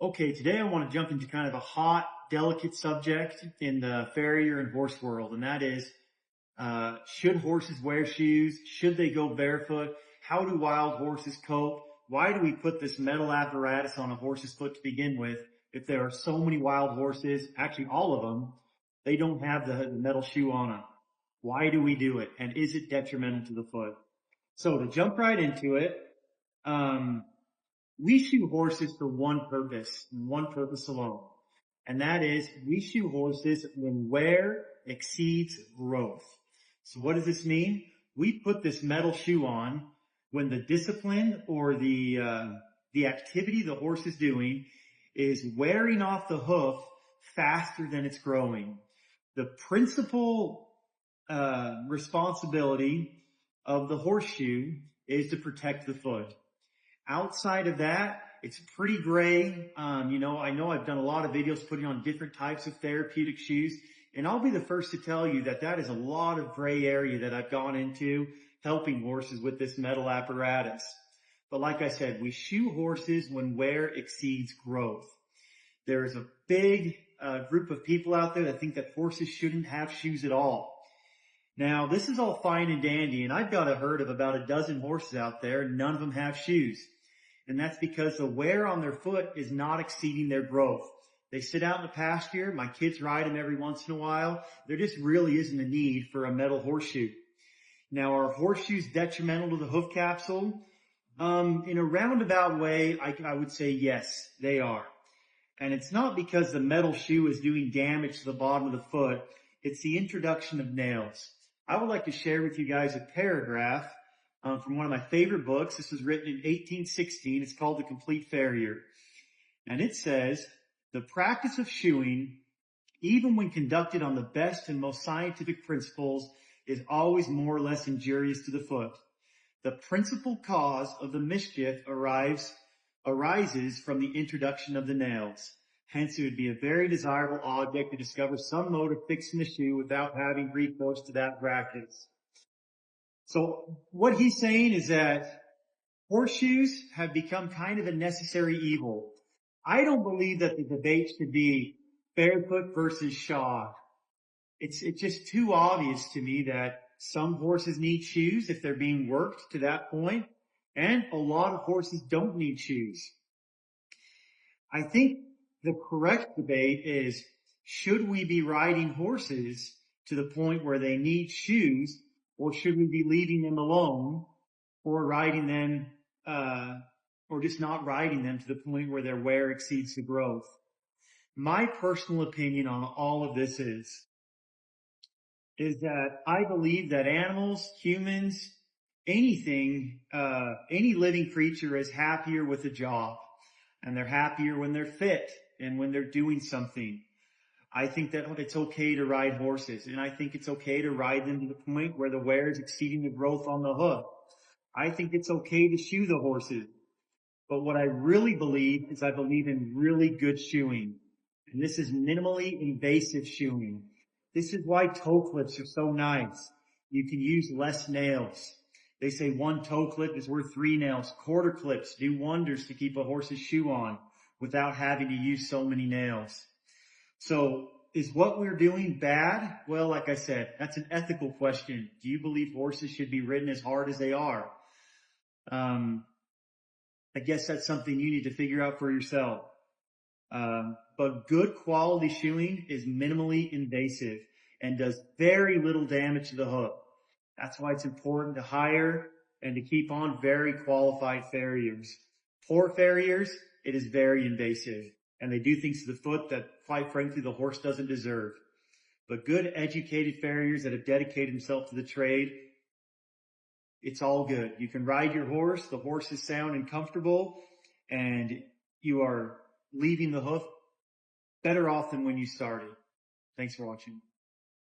Okay, today I want to jump into kind of a hot, delicate subject in the farrier and horse world, and that is, should horses wear shoes? Should they go barefoot? How do wild horses cope? Why do we put this metal apparatus on a horse's foot to begin with? If there are so many wild horses, actually all of them, they don't have the metal shoe on them. Why do we do it? And is it detrimental to the foot? So to jump right into it, um, we shoe horses for one purpose and one purpose alone. And that is we shoe horses when wear exceeds growth. So what does this mean? We put this metal shoe on when the discipline or the activity the horse is doing is wearing off the hoof faster than it's growing. The principal responsibility of the horseshoe is to protect the foot. Outside of that, it's pretty gray. I know I've done a lot of videos putting on different types of therapeutic shoes, and I'll be the first to tell you that that is a lot of gray area that I've gone into helping horses with this metal apparatus. But like I said, we shoe horses when wear exceeds growth. There is a big group of people out there that think that horses shouldn't have shoes at all. Now, this is all fine and dandy, and I've got a herd of about a dozen horses out there, and none of them have shoes. And that's because the wear on their foot is not exceeding their growth. They sit out in the pasture. My kids ride them every once in a while. There just really isn't a need for a metal horseshoe. Now, are horseshoes detrimental to the hoof capsule? In a roundabout way, I would say yes, they are. And it's not because the metal shoe is doing damage to the bottom of the foot. It's the introduction of nails. I would like to share with you guys a paragraph from one of my favorite books. This was written in 1816. It's called The Complete Farrier. And it says, the practice of shoeing, even when conducted on the best and most scientific principles, is always more or less injurious to the foot. The principal cause of the mischief arises from the introduction of the nails. Hence, it would be a very desirable object to discover some mode of fixing the shoe without having recourse to that practice. So what he's saying is that horseshoes have become kind of a necessary evil. I don't believe that the debate should be barefoot versus shod. It's just too obvious to me that some horses need shoes if they're being worked to that point, and a lot of horses don't need shoes. I think the correct debate is, should we be riding horses to the point where they need shoes, or should we be leaving them alone, or riding them, or just not riding them to the point where their wear exceeds the growth? My personal opinion on all of this is that I believe that animals, humans, anything, any living creature is happier with a job, and they're happier when they're fit and when they're doing something. I think that it's okay to ride horses, and I think it's okay to ride them to the point where the wear is exceeding the growth on the hoof. I think it's okay to shoe the horses. But what I really believe is I believe in really good shoeing. And this is minimally invasive shoeing. This is why toe clips are so nice. You can use less nails. They say one toe clip is worth 3 nails. Quarter clips do wonders to keep a horse's shoe on without having to use so many nails. So is what we're doing bad? Well, like I said, that's an ethical question. Do you believe horses should be ridden as hard as they are? I guess that's something you need to figure out for yourself. But good quality shoeing is minimally invasive and does very little damage to the hoof. That's why it's important to hire and to keep on very qualified farriers. Poor farriers, it is very invasive, and they do things to the foot that, quite frankly, the horse doesn't deserve. But good educated farriers that have dedicated themselves to the trade, it's all good. You can ride your horse, the horse is sound and comfortable, and you are leaving the hoof better off than when you started. Thanks for watching.